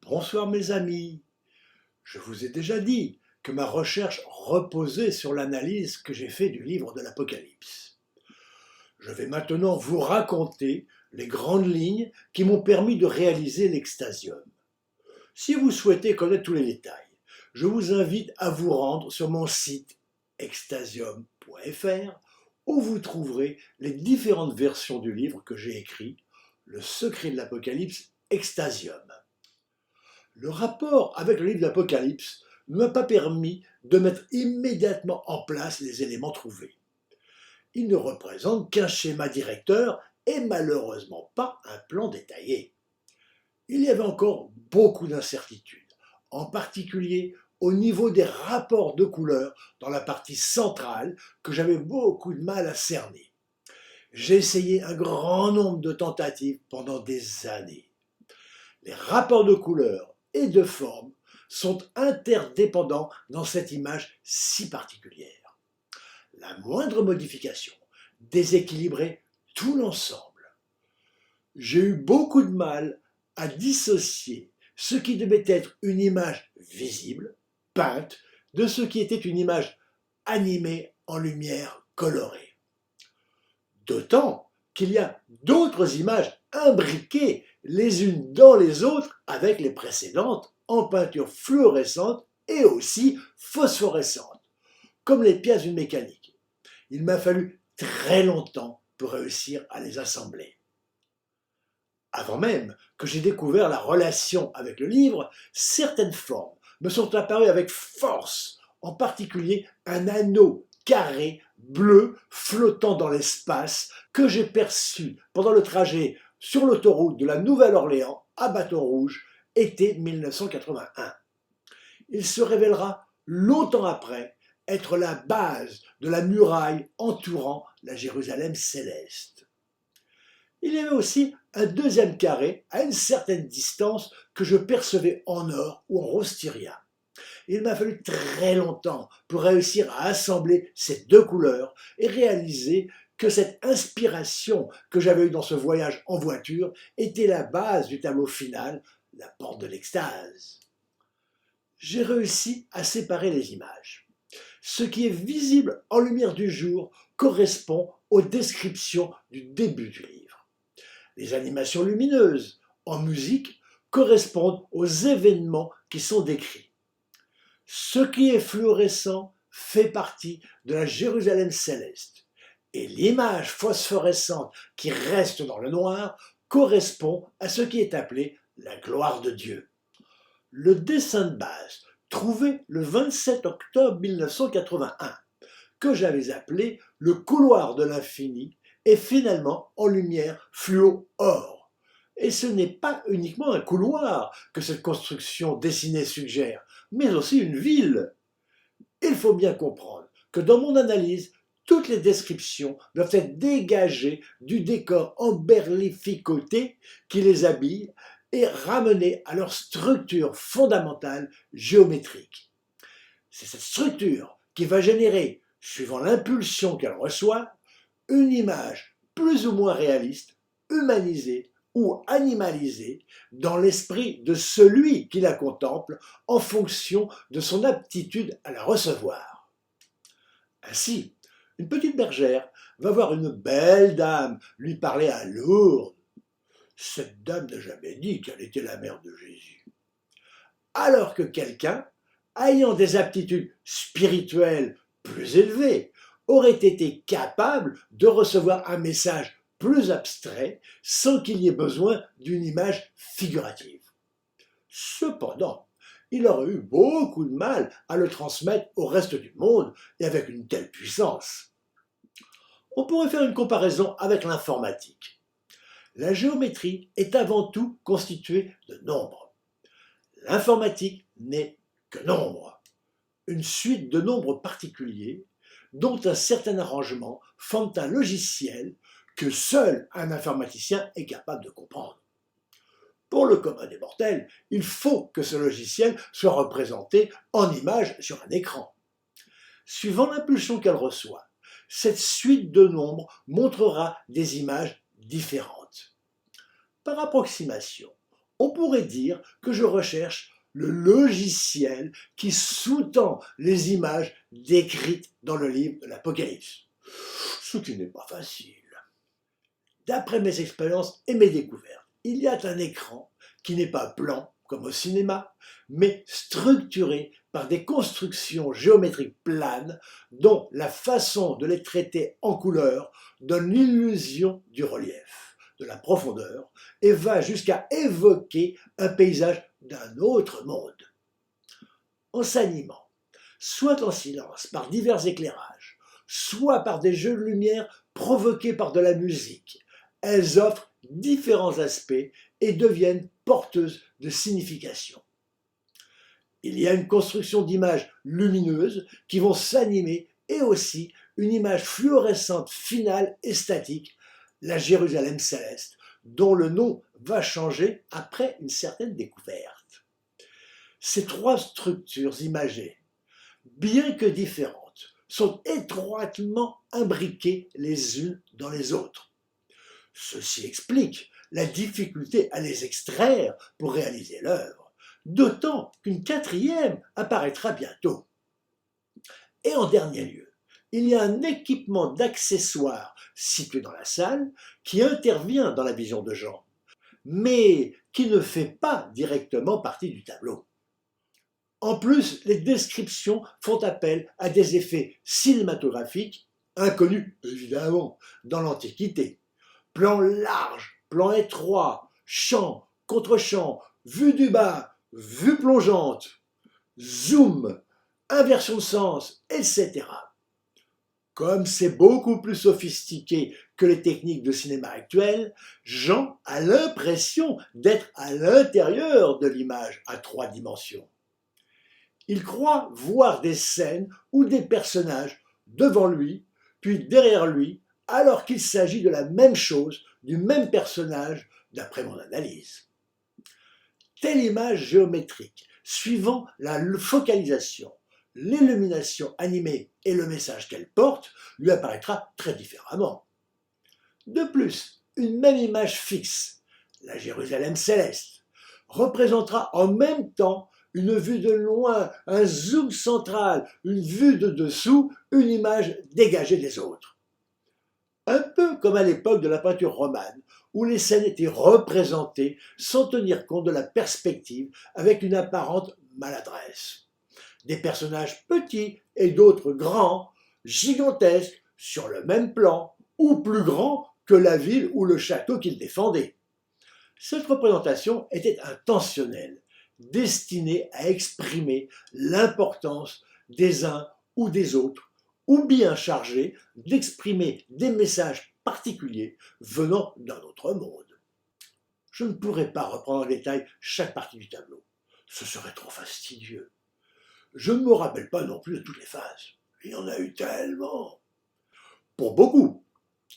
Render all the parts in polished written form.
Bonsoir mes amis. Je vous ai déjà dit que ma recherche reposait sur l'analyse que j'ai faite du livre de l'Apocalypse. Je vais maintenant vous raconter les grandes lignes qui m'ont permis de réaliser l'extasium. Si vous souhaitez connaître tous les détails, je vous invite à vous rendre sur mon site extasium.fr où vous trouverez les différentes versions du livre que j'ai écrit, Le secret de l'Apocalypse, Extasium. Le rapport avec le livre de l'Apocalypse ne m'a pas permis de mettre immédiatement en place les éléments trouvés. Ils ne représentent qu'un schéma directeur et malheureusement pas un plan détaillé. Il y avait encore beaucoup d'incertitudes, en particulier au niveau des rapports de couleurs dans la partie centrale que j'avais beaucoup de mal à cerner. J'ai essayé un grand nombre de tentatives pendant des années. Les rapports de couleurs et de forme sont interdépendants dans cette image si particulière. La moindre modification déséquilibrait tout l'ensemble. J'ai eu beaucoup de mal à dissocier ce qui devait être une image visible, peinte, de ce qui était une image animée en lumière colorée. D'autant qu'il y a d'autres images imbriquées les unes dans les autres avec les précédentes en peinture fluorescente et aussi phosphorescente, comme les pièces d'une mécanique. Il m'a fallu très longtemps pour réussir à les assembler. Avant même que j'ai découvert la relation avec le livre, certaines formes me sont apparues avec force, en particulier un anneau carré bleu flottant dans l'espace que j'ai perçu pendant le trajet sur l'autoroute de la Nouvelle-Orléans à Bâton Rouge, été 1981. Il se révélera longtemps après être la base de la muraille entourant la Jérusalem céleste. Il y avait aussi un deuxième carré à une certaine distance que je percevais en or ou en rostyria. Il m'a fallu très longtemps pour réussir à assembler ces deux couleurs et réaliser que cette inspiration que j'avais eue dans ce voyage en voiture était la base du tableau final, la porte de l'extase. J'ai réussi à séparer les images. Ce qui est visible en lumière du jour correspond aux descriptions du début du livre. Les animations lumineuses en musique correspondent aux événements qui sont décrits. Ce qui est fluorescent fait partie de la Jérusalem céleste et l'image phosphorescente qui reste dans le noir correspond à ce qui est appelé la gloire de Dieu. Le dessin de base, trouvé le 27 octobre 1981, que j'avais appelé le couloir de l'infini, est finalement en lumière fluo-or. Et ce n'est pas uniquement un couloir que cette construction dessinée suggère, mais aussi une ville. Il faut bien comprendre que dans mon analyse, toutes les descriptions doivent être dégagées du décor emberlificoté qui les habille et ramenées à leur structure fondamentale géométrique. C'est cette structure qui va générer, suivant l'impulsion qu'elle reçoit, une image plus ou moins réaliste, humanisée ou animalisée dans l'esprit de celui qui la contemple en fonction de son aptitude à la recevoir. Ainsi, une petite bergère va voir une belle dame lui parler à Lourdes. Cette dame n'a jamais dit qu'elle était la mère de Jésus. Alors que quelqu'un, ayant des aptitudes spirituelles plus élevées, aurait été capable de recevoir un message plus abstrait sans qu'il y ait besoin d'une image figurative. Cependant, il aurait eu beaucoup de mal à le transmettre au reste du monde et avec une telle puissance. On pourrait faire une comparaison avec l'informatique. La géométrie est avant tout constituée de nombres. L'informatique n'est que nombre, une suite de nombres particuliers dont un certain arrangement forment un logiciel que seul un informaticien est capable de comprendre. Pour le commun des mortels, il faut que ce logiciel soit représenté en images sur un écran. Suivant l'impulsion qu'elle reçoit, cette suite de nombres montrera des images différentes. Par approximation, On pourrait dire que je recherche le logiciel qui sous-tend les images décrites dans le livre de l'Apocalypse. Ce qui n'est pas facile. D'après mes expériences et mes découvertes, il y a un écran qui n'est pas plan, comme au cinéma, mais structuré par des constructions géométriques planes dont la façon de les traiter en couleur donne l'illusion du relief, de la profondeur, et va jusqu'à évoquer un paysage d'un autre monde. En s'animant, soit en silence par divers éclairages, soit par des jeux de lumière provoqués par de la musique, elles offrent différents aspects et deviennent porteuses de signification. Il y a une construction d'images lumineuses qui vont s'animer et aussi une image fluorescente finale et statique, la Jérusalem céleste, dont le nom va changer après une certaine découverte. Ces trois structures imagées, bien que différentes, sont étroitement imbriquées les unes dans les autres. Ceci explique la difficulté à les extraire pour réaliser l'œuvre, d'autant qu'une quatrième apparaîtra bientôt. Et en dernier lieu, il y a un équipement d'accessoires situé dans la salle qui intervient dans la vision de Jean, mais qui ne fait pas directement partie du tableau. En plus, les descriptions font appel à des effets cinématographiques, inconnus évidemment dans l'Antiquité. Plan large, plan étroit, champ, contre-champ, vue du bas, vue plongeante, zoom, inversion de sens, etc. Comme c'est beaucoup plus sophistiqué que les techniques de cinéma actuelles, Jean a l'impression d'être à l'intérieur de l'image à 3 dimensions. Il croit voir des scènes ou des personnages devant lui, puis derrière lui, alors qu'il s'agit de la même chose, du même personnage, d'après mon analyse. Telle image géométrique, suivant la focalisation, l'illumination animée et le message qu'elle porte, lui apparaîtra très différemment. De plus, une même image fixe, la Jérusalem céleste, représentera en même temps une vue de loin, un zoom central, une vue de dessous, une image dégagée des autres. Un peu comme à l'époque de la peinture romane, où les scènes étaient représentées sans tenir compte de la perspective avec une apparente maladresse. Des personnages petits et d'autres grands, gigantesques, sur le même plan, ou plus grands que la ville ou le château qu'ils défendaient. Cette représentation était intentionnelle, destinée à exprimer l'importance des uns ou des autres, ou bien chargée d'exprimer des messages particuliers venant d'un autre monde. Je ne pourrais pas reprendre en détail chaque partie du tableau, ce serait trop fastidieux. Je ne me rappelle pas non plus de toutes les phases, il y en a eu tellement. Pour beaucoup,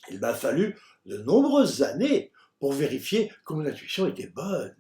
il m'a fallu de nombreuses années pour vérifier que mon intuition était bonne.